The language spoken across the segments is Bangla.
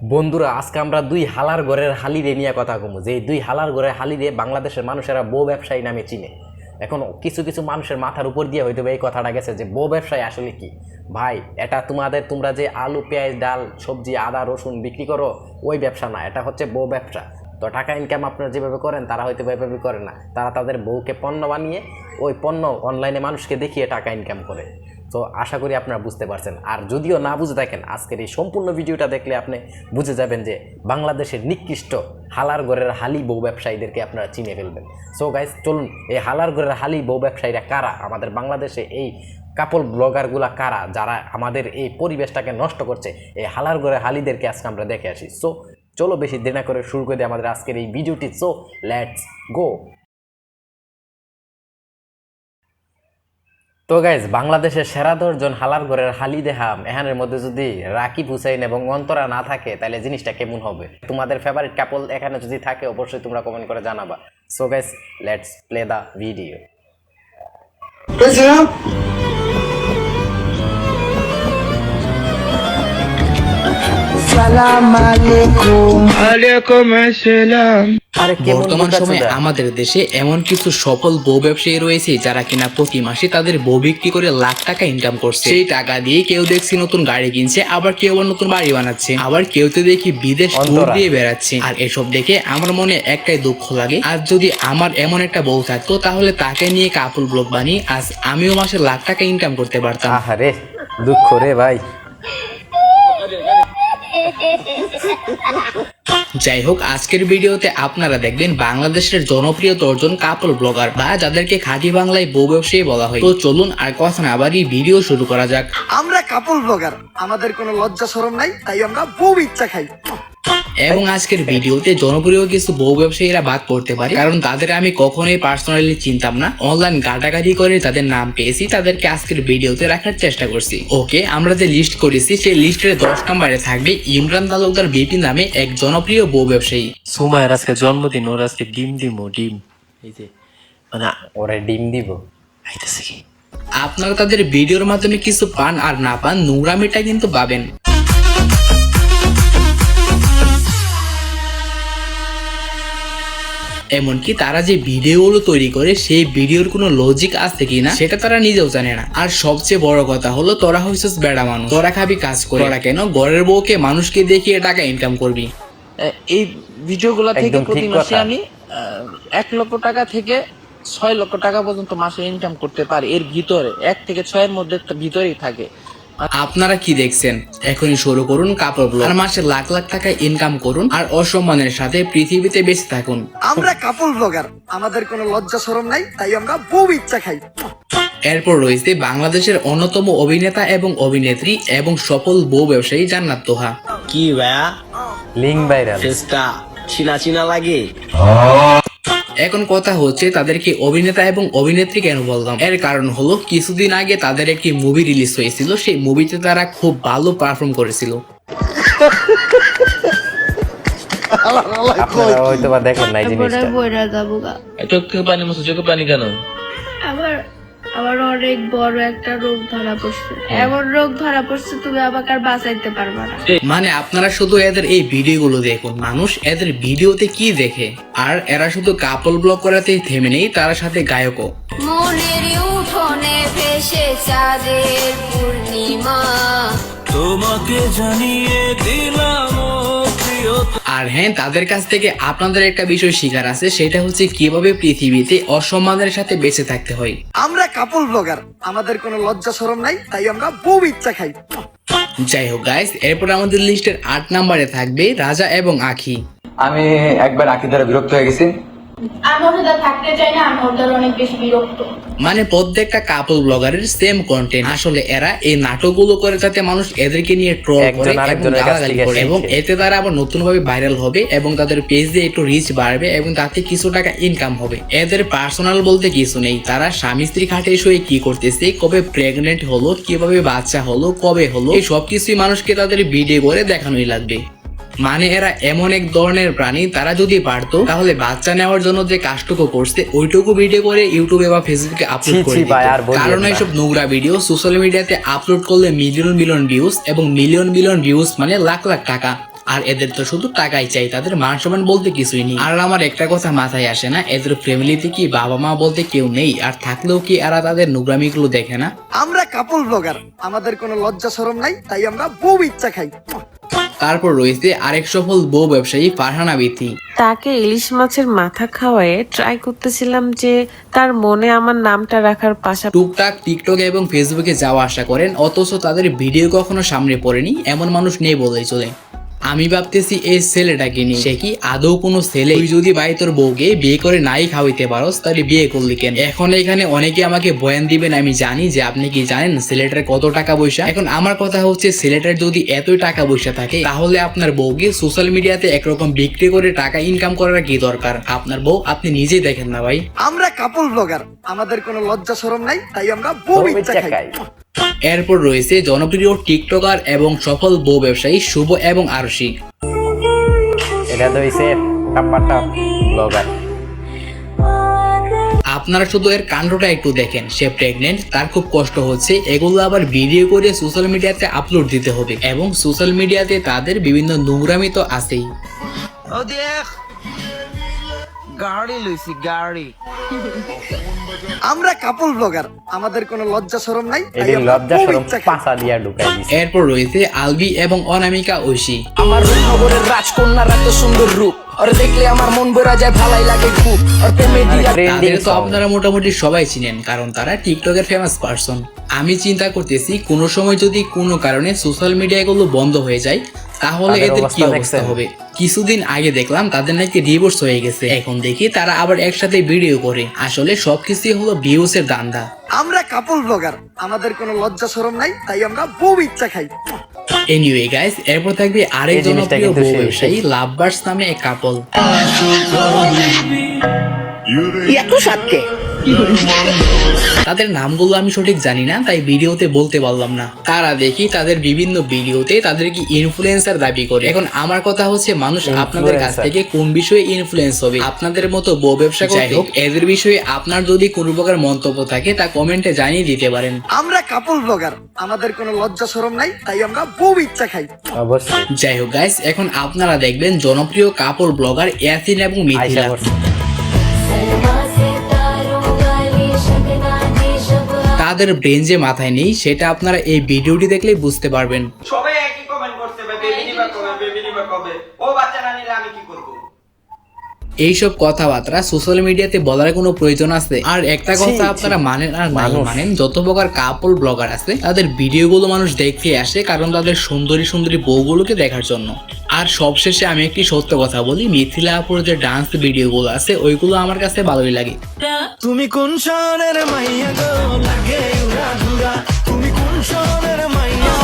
বন্ধুরা আজকে আমরা দুই হালার ঘরের হালিরে নিয়ে কথা কমু যে দুই হালার ঘরের হালিরে বাংলাদেশের মানুষেরা বউ ব্যবসায়ী নামে চিনে। এখন কিছু কিছু মানুষের মাথার উপর দিয়ে হয়তো এই কথাটা গেছে যে বউ ব্যবসায়ী আসলে কি। ভাই এটা তোমরা যে আলু পেঁয়াজ ডাল সবজি আদা রসুন বিক্রি করো ওই ব্যবসা না, এটা হচ্ছে বউ ব্যবসা। তো টাকা ইনকাম আপনারা যেভাবে করেন তারা হয়তো এভাবে করে না, তারা তাদের বউকে পণ্য বানিয়ে ওই পণ্য অনলাইনে মানুষকে দেখিয়ে টাকা ইনকাম করে। তো আশা করি আপনারা বুঝতে পারছেন, আর যদিও না বুঝে থাকেন আজকের এই সম্পূর্ণ ভিডিওটা দেখলে আপনি বুঝে যাবেন যে বাংলাদেশের নিকৃষ্ট হালার ঘরের হালি বউ ব্যবসায়ীদেরকে আপনারা চিনে ফেলবেন। সো গাইস চলুন এই হালার ঘরের হালি বউ ব্যবসায়ীরা কারা, আমাদের বাংলাদেশে এই কাপল ব্লগারগুলা কারা যারা আমাদের এই পরিবেশটাকে নষ্ট করছে, এই হালার ঘরের হালিদেরকে আজকে আমরা দেখে আসি। সো চলো বেশি দেরি না করে শুরু করে দিই আমাদের আজকের এই ভিডিওটি। So let's go. তো গাইজ বাংলাদেশের সেরা 10 জন হালার ঘরের হালি দেখাম, এখানের মধ্যে যদি রাকিব হুসাইন এবং অন্তরা না থাকে তাহলে জিনিসটা কেমন হবে। তোমাদের ফেভারিট কাপল এখানে যদি থাকে অবশ্যই তোমরা কমেন্ট করে জানাবা। So guys let's play the video. বর্তমান সময়ে আমাদের দেশে এমন কিছু সফল বউ ব্যবসায়ী রয়েছে যারা কিনা প্রতি মাসে তাদের বউ বিক্রি করে লাখ টাকা ইনকাম করছে। সেই টাকা দিয়ে কেউ দেখছি নতুন গাড়ি কিনছে, আবার কেউ আবার নতুন বাড়ি বানাচ্ছে, আবার কেউ তো দেখি বিদেশ ট্যুর দিয়ে বেড়াচ্ছে। আর এসব দেখে আমার মনে একটাই দুঃখ লাগে, আর যদি আমার এমন একটা বউ থাকতো তাহলে তাকে নিয়ে কাপল ব্লগ বানিয়ে আজ আমিও মাসে লাখ টাকা ইনকাম করতে পারতাম। আহারে দুঃখ রে ভাই। যাই হোক, আজকের ভিডিওতে আপনারা দেখবেন বাংলাদেশের জনপ্রিয় 10 জন কাপল ব্লগার বা যাদেরকে খাঁটি বাংলায় বউ ব্যবসায়ী বলা হয়। তো চলুন আর কথা না বাড়িয়ে ভিডিও শুরু করা যাক। আমরা কাপল ব্লগার, আমাদের কোনো লজ্জা শরম নাই, তাই আমরা বউ ইচ্ছা খাই। এবং আজকের ভিডিওতে জনপ্রিয় কিছু বউ ব্যবসায়ীরা বাদ করতে পারে, কারণ তাদের আমি কখনোই পার্সোনালি চিনতাম না, অনলাইন ঘাটাঘাটি করে তাদের নাম পেয়েছি, তাদেরকে আজকের ভিডিওতে রাখার চেষ্টা করছি। ওকে, আমরা যে লিস্ট করেছি সেই লিস্টের 10 নম্বরে থাকবে ইমরান তালুকদার বিপি নামে এক জনপ্রিয় বউ ব্যবসায়ী। সুমায়ের আজকে জন্মদিন, ওর আজকে ডিম ডিম এই যে মানে ওরে ডিম দিব আইতেছে কি। আপনারা তাদের ভিডিওর মাধ্যমে কিছু পান আর না পান, নোংরামিটা কিন্তু পাবেন। এমনকি তারা যে ভিডিওগুলো তৈরি করে সেই ভিডিওর কোনো লজিক আছে কিনা সেটা তারা নিজেও জানে না। আর সবচেয়ে বড় কথা হলো তোরা হইছিস বেড়া মানুষ, তোরা খাবি কাজ করে, তোরা কেন ঘরের বউকে মানুষকে দেখিয়ে টাকা ইনকাম করবি। এই ভিডিওগুলো থেকে প্রতি মাসে আমি 1 লক্ষ টাকা থেকে 6 লক্ষ টাকা পর্যন্ত মাসে ইনকাম করতে পারি। এর ভিতরে 1 থেকে 6 এর মধ্যে ভিতরেই থাকে। আপনারা কি দেখছেন? এখনই শুরু করুন কাপড় ব্লগ, আর মাসে লাখ লাখ টাকা ইনকাম করুন আর অসম্মানের সাথে পৃথিবীতে বেঁচে থাকুন। আমরা কাপল ব্লগার, আমাদের কোনো লজ্জা শরম নাই, তাই আমরা বউ ইচ্ছা খাই। এরপর রয়েছে বাংলাদেশের অন্যতম অভিনেতা এবং অভিনেত্রী এবং সফল বউ ব্যবসায়ী জান্নাত তোহা। কি ভাইয়া লিঙ্ক ভাইরাল ফেসটা চিনা চিনা লাগে। এখন কথা হচ্ছে তাদেরকে অভিনেতা এবং অভিনেত্রী কেন বললাম, এর কারণ হলো কিছুদিন আগে তাদের একটি মুভি রিলিজ হয়েছিল, সেই মুভিতে তারা খুব ভালো পারফর্ম করেছিল। আপনারা হয়তো বা দেখেন নাই জিনিসটা। চোখে পানি মতো চোখে পানি কেন? আবার অনেক বড় একটা রোগ ধরা পড়ছে, এমন রোগ ধরা পড়ছে তুমি আমাকে আর বাঁচাইতে পারবা না। মানে আপনারা শুধু এদের এই ভিডিওগুলো দেখুন, মানুষ এদের ভিডিওতে কি দেখে। আর এরা শুধু কাপল ব্লগ করাতেই থেমে নেই, তার সাথে গায়কও। মনের উঠোনে ভেসে চাঁদের পূর্ণিমা, তোমাকে জানিয়ে দিলাম আর হ্যাঁ, তাদের কাছ থেকে আপনাদের একটা বিষয় শিখার আছে, সেটা হচ্ছে কিভাবে পৃথিবীতে অসম্মানের সাথে বেঁচে থাকতে হয়। আমরা কাপল ব্লগার, আমাদের কোনো লজ্জা শরম নাই, তাই আমরা বউ ইচ্ছা খাই। যাই হোক গাইস, এরপর আমাদের লিস্টের 8 নম্বরে থাকবে রাজা এবং আখি। আমি একবার আখি দ্বারা বিরক্ত হয়ে গেছি। আমি ওদের থাকতে চাই না, আমি ওদের অনেক বেশি বিরক্ত। মানে প্রত্যেকটা কাপল ব্লগারের সেম কন্টেন্ট। আসলে এরা এই নাটকগুলো করে যাতে মানুষ এদেরকে নিয়ে ট্রল করে এবং গালাগালি করে, এবং এতে তারা আবার নতুন ভাবে ভাইরাল হবে এবং তাদের পেজ দিয়ে একটু রিচ বাড়বে এবং তাতে কিছু টাকা ইনকাম হবে। এদের পার্সোনাল বলতে কিছু নেই, তারা স্বামী স্ত্রী খাটে শুয়ে কি করতেছে, কবে প্রেগনেন্ট হলো, কিভাবে বাচ্চা হলো, কবে হলো, এই সবকিছুই মানুষকে তাদের ভিডিও করে দেখানোই লাগবে। মানে এরা এমন এক ধরনের প্রাণী, তারা যদি পারতো তাহলে বাচ্চা নেওয়ার জন্য যে কাজটুকু করছে ওইটুকু ভিডিও করে ইউটিউবে বা ফেসবুকে আপলোড করে দিত। কারণ এইসব নোংরা ভিডিও সোশ্যাল মিডিয়াতে আপলোড করলে মিলিয়ন মিলিয়ন ভিউজ, এবং মিলিয়ন মিলিয়ন ভিউজ মানে লাখ লাখ টাকা। আর এদের তো শুধু টাকাই চাই, তাদের মান সম্মান বলতে কিছুই নেই। আর আমার একটা কথা মাথায় আসে না, এদের ফ্যামিলিতে কি বাবা মা বলতে কেউ নেই? আর থাকলেও কি এরা তাদের নোংরামিগুলো দেখে না? আমরা কাপল ব্লগার, আমাদের কোনো লজ্জা শরম নাই, তাই আমরা বউ ইচ্ছা খাই। তারপর রয়েছে আরেক সফল বউ ব্যবসায়ী ফারহানা বিথি। তাকে ইলিশ মাছের মাথা খাওয়ায়ে ট্রাই করতেছিলাম যে তার মনে আমার নামটা রাখার পাশাপাশি টুকটাক টিকটক এবং ফেসবুকে যাওয়া আসা করেন, অথচ তাদের ভিডিও কখনো সামনে পড়েনি এমন মানুষ নেই বলেই চলে। আমি ভাবতেছি এই ছেলেটাকে নিয়ে, সে কি আদৌ কোনো ছেলে? তুই যদি ভাই তোর বউকে বিয়ে করে নাই খাওয়াইতে পারস তাহলে বিয়ে করলি কেন? এখন এখানে অনেকে আমাকে বয়ান দিবেন, আমি জানি যে আপনি কি জানেন ছেলেটার কত টাকা পয়সা। এখন আমার কথা হচ্ছে, ছেলেটার যদি এতই টাকা পয়সা থাকে তাহলে আপনার বউকে সোশ্যাল মিডিয়াতে একরকম বিক্রি করে টাকা ইনকাম করার কি দরকার? আপনার বউ আপনি নিজেই দেখেন না ভাই। আমরা কাপল ব্লগার, আমাদের কোনো লজ্জা শরম নাই, তাই আমরা বউ ইচ্ছা খাই। এরপর রয়েছে জনপ্রিয় টিকটকার এবং সফল বউ ব্যবসায়ী শুভ এবং আরশি। এটা তো হইছে টাপ্পাটা ব্লগার। আপনারা শুধু এর কাণ্ডটা একটু দেখেন, সে প্রেগনেন্ট, তার খুব কষ্ট হচ্ছে, এগুলো আবার ভিডিও করে সোশ্যাল মিডিয়াতে আপলোড দিতে হবে এবং সোশ্যাল মিডিয়াতে তাদের বিভিন্ন নোংরামি তো আছেই। ও দেখ গাড়ি লইছি গাড়ি। আমরা কাপল ব্লগার, আমাদের কোনো লজ্জা শরম নাই, তাই এই আমরা লজ্জা বউ শরম ইচ্ছা খাই। পাছা দিয়া ঢুকাই দিছে। এরপর রয়েছে আলবি এবং অনামিকা ঐশী। আমার রূপনগরের রাজকন্যার এত সুন্দর রূপ, আর দেখলে আমার মন ভরা যায়, ভালাই লাগে খুব। আর প্রেমে দিয়া তাদের তো আপনারা মোটামুটি সবাই চিনেন, কারণ তারা টিকটকের ফেমাস পারসন। আমি চিন্তা করতেছি কোনো সময় যদি কোনো কারণে সোশ্যাল মিডিয়া গুলো বন্ধ হয়ে যায় তাহলে এদের কি অবস্থা হবে। কিছুদিন আগে দেখলাম তাদের নাকি ডিভোর্স হয়ে গেছে, এখন দেখি তারা আবার একসাথে ভিডিও করে। আসলে সবকিছুই হলো ভিউস এর দান্দা। আমরা কাপল ব্লগার, আমাদের কোনো লজ্জা শরম নাই, তাই আমরা বউ ইচ্ছা খাই। এনিওয়ে গাইস, এরপর থাকবে আরেক এই জিনিসটা জনপ্রিয় কিন্তু বউ সেই- ব্যবসায়ী লাভবার্ডস নামে এক কাপল। এত সাতকে তাদের নামগুলো আমি সঠিক জানি না, তাই ভিডিওতে বলতে পারলাম না। তারা দেখি তাদের বিভিন্ন ভিডিওতে তাদেরকে ইনফ্লুয়েন্সার দাবি করে। এখন আমার কথা হচ্ছে, মানুষ আপনাদের কাছ থেকে কোন বিষয়ে ইনফ্লুয়েন্স হবে? আপনাদের মতো বউ ব্যবসা করতে? যাই হোক, এদের বিষয়ে আপনার যদি কোনো প্রকার মন্তব্য থাকে তা কমেন্টে জানিয়ে দিতে পারেন। আমরা কাপল ব্লগার, আমাদের কোনো লজ্জা শরম নাই, তাই আমরা বউ ইচ্ছা খাই। অবশ্যই যাই হোক গাইস, এখন আপনারা দেখবেন জনপ্রিয় কাপল ব্লগার ইয়াসিন এবং আয়শা মিথিলা। করছে। তাদের ব্রেন যে মাথায় নেই সেটা আপনারা এই ভিডিওটি দেখলেই বুঝতে পারবেন। সবাই একই কমেন্ট করছে, ভাই বেবি নিবা কবে, বেবি নিবা কবে? ও বাচ্চা না নিলে আমি কি করব? এইসব কথাবার্তা সোশ্যাল মিডিয়াতে বলার কোনো প্রয়োজন আছে? আর একটা কথা আপনারা মানেন আর নাই মানেন, যত প্রকার কাপল ব্লগার আছে তাদের ভিডিওগুলো মানুষ দেখতে আসে কারণ তাদের সুন্দরী সুন্দরী বউগুলোকে দেখার জন্য। আর সবশেষে আমি একটি সত্য কথা বলি, মিথিলা আপুর যে ডান্স ভিডিওগুলো আছে ওইগুলো আমার কাছে ভালোই লাগে। তুমি কোন শহরের মাইয়া গো, লাগে উড়াধুরা, তুমি কোন শহরের মাইয়া?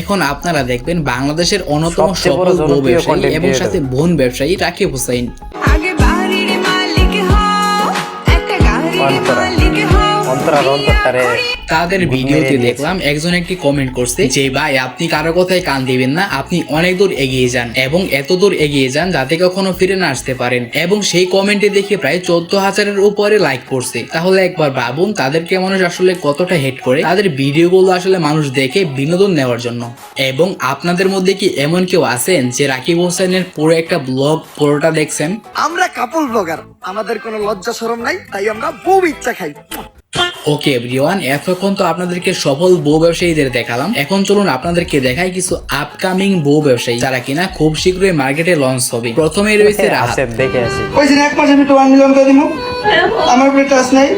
এখন আপনারা দেখবেন বাংলাদেশের অন্যতম সবচেয়ে বড় সফল বউ জনপ্রিয় ব্যবসায়ী content এবং creator। সাথে বোন ব্যবসায়ী রাকিব হুসাইন। আগে বাড়ির মালিক হও, একটা গাড়ির অন্তরা। মালিক হও। অন্তরার অন্তরটারে তাদের ভিডিওতে দেখলাম একজন একটি কমেন্ট করছে যে ভাই আপনি কারো কথায় কান দিবেন না, আপনি অনেক দূর এগিয়ে যান এবং এত দূর এগিয়ে যান যাতে কখনো ফিরে না আসতে পারেন। এবং সেই কমেন্টে দেখে প্রায় 14,000-এর উপরে লাইক করছে। তাহলে একবার ভাবুন তাদেরকে মানুষ আসলে কতটা হেট করে। তাদের ভিডিওগুলো আসলে মানুষ দেখে বিনোদন নেওয়ার জন্য। এবং আপনাদের মধ্যে কি এমন কেউ আছেন যে রাকিব হোসেনের পুরো একটা ব্লগ পুরোটা দেখছেন? আমরা কাপল ব্লগার, আমাদের কোনো লজ্জা শরম নাই, তাই আমরা বউ ইচ্ছা খাই। ওকে এভরিওয়ান, এতক্ষণ তো আপনাদেরকে সফল বউ ব্যবসায়ীদের দেখালাম। এখন চলুন আপনাদেরকে দেখাই কিছু আপকামিং বউ ব্যবসায়ী যারা কিনা খুব শীঘ্রই মার্কেটে লঞ্চ হবে। প্রথমেই রয়েছে রাহাত। আছে, দেখে আসি। এক মাসে আমি 1 মিলিয়ন করে দিব, আমার উপরে ট্রাস্ট নাই।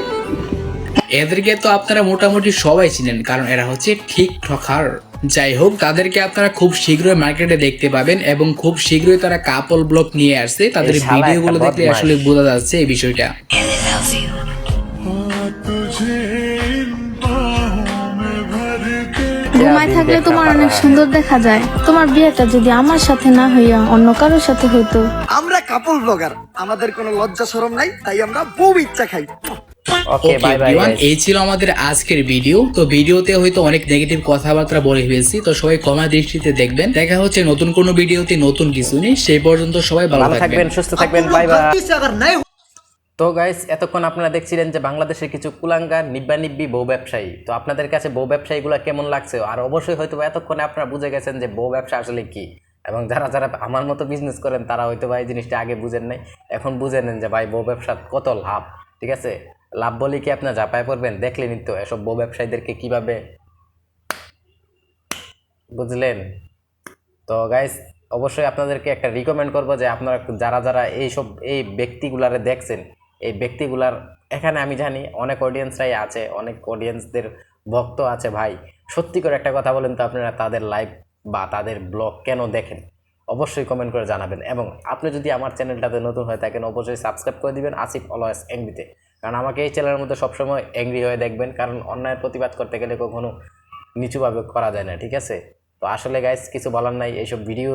এদেরকে তো আপনারা মোটামুটি সবাই চিনেন কারণ এরা হচ্ছে টিকটকার। যাই হোক, তাদেরকে আপনারা খুব শীঘ্রই মার্কেটে দেখতে পাবেন এবং খুব শীঘ্রই তারা কাপল ব্লগ নিয়ে আসছে। তাদের এই শালা ভিডিওগুলো একটা দেখলে বদমাশ। আসলে বোঝা যাচ্ছে এই বিষয়টা। ঘুমায় থাকলে তোমার অনেক সুন্দর দেখা যায়। তোমার বিয়েটা যদি আমার সাথে না হইয়া অন্য কারোর সাথে হইতো। আমরা কাপল ব্লগার, আমাদের কোনো লজ্জা শরম নাই, তাই আমরা বউ ইচ্ছা খাই। Okay bye bye. এই ছিল আমাদের আজকের ভিডিও। তো ভিডিওতে হয়তো অনেক নেগেটিভ কথাবার্তা বলে ফেলছি, তো সবাই ক্ষমা দৃষ্টিতে দেখবেন। দেখা হচ্ছে নতুন কোনো ভিডিওতে নতুন কিছু নেই। সেই পর্যন্ত সবাই ভালো ভালো থাকবেন। থাকবেন, সুস্থ থাকবেন, বাই বাই। তো গাইস এতক্ষণ আপনারা দেখছিলেন যে বাংলাদেশের কিছু কুলাঙ্গার নিব্বি বউ ব্যবসায়ী। তো আপনাদের কাছে বউ ব্যবসায়ীগুলো কেমন লাগছে? আর অবশ্যই হয়তো বা এতক্ষণে আপনারা বুঝে গেছেন যে বউ ব্যবসা আসলে কি, এবং যারা যারা আমার মতো বিজনেস করেন তারা হয়তো বা এই জিনিসটা আগে বুঝেন নাই, এখন বুঝে নেন যে ভাই বউ ব্যবসা কত লাভ। ঠিক আছে, লাভ বলে কি আপনার ঝাঁপায় পড়বেন? দেখলেনই তো এসব বউ ব্যবসায়ীদেরকে কিভাবে, বুঝলেন? তো গাইস অবশ্যই আপনাদেরকে একটা রিকমেন্ড করবো যে আপনারা যারা যারা এই ব্যক্তিগুলারে দেখছেন, এই ব্যক্তিগুলার এখানে আমি জানি অনেক অডিয়েন্সরাই আছে, অনেক অডিয়েন্সদের ভক্ত আছে। ভাই সত্যি করে একটা কথা বলেন তো, আপনারা তাদের লাইভ বা তাদের ব্লগ কেন দেখেন? অবশ্যই কমেন্ট করে জানাবেন। এবং আপনি যদি আমার চ্যানেলটাতে নতুন হয়ে থাকেন অবশ্যই সাবস্ক্রাইব করে দিবেন আসিফ অলওয়েজ অ্যাংরিতে, কারণ আমাকে এই চ্যানেলের মধ্যে সবসময় অ্যাংরি হয়ে দেখবেন, কারণ অন্যায়ের প্রতিবাদ করতে গেলে কখনো নিচুভাবে করা যায় না। ঠিক আছে, তো আসলে গাইস কিছু বলার নাই, এইসব ভিডিও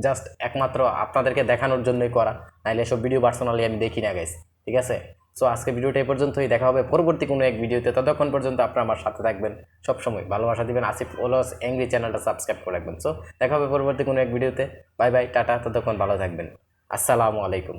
জাস্ট একমাত্র আপনাদেরকে দেখানোর জন্যই করা, নাহলে এসব ভিডিও পার্সোনালি আমি দেখি না গাইস। ঠিক আছে, সো আজকে ভিডিওটা এই পর্যন্তই, দেখা হবে পরবর্তী কোনো এক ভিডিওতে। ততক্ষণ পর্যন্ত আপনারা আমার সাথে থাকবেন, সবসময় ভালোবাসা দিবেন, আসিফ অলওয়েজ অ্যাংরি চ্যানেলটা সাবস্ক্রাইব করে রাখবেন। সো দেখা হবে পরবর্তী কোনো এক ভিডিওতে। বাই বাই, টাটা, ততক্ষণ ভালো থাকবেন, আসসালামু আলাইকুম।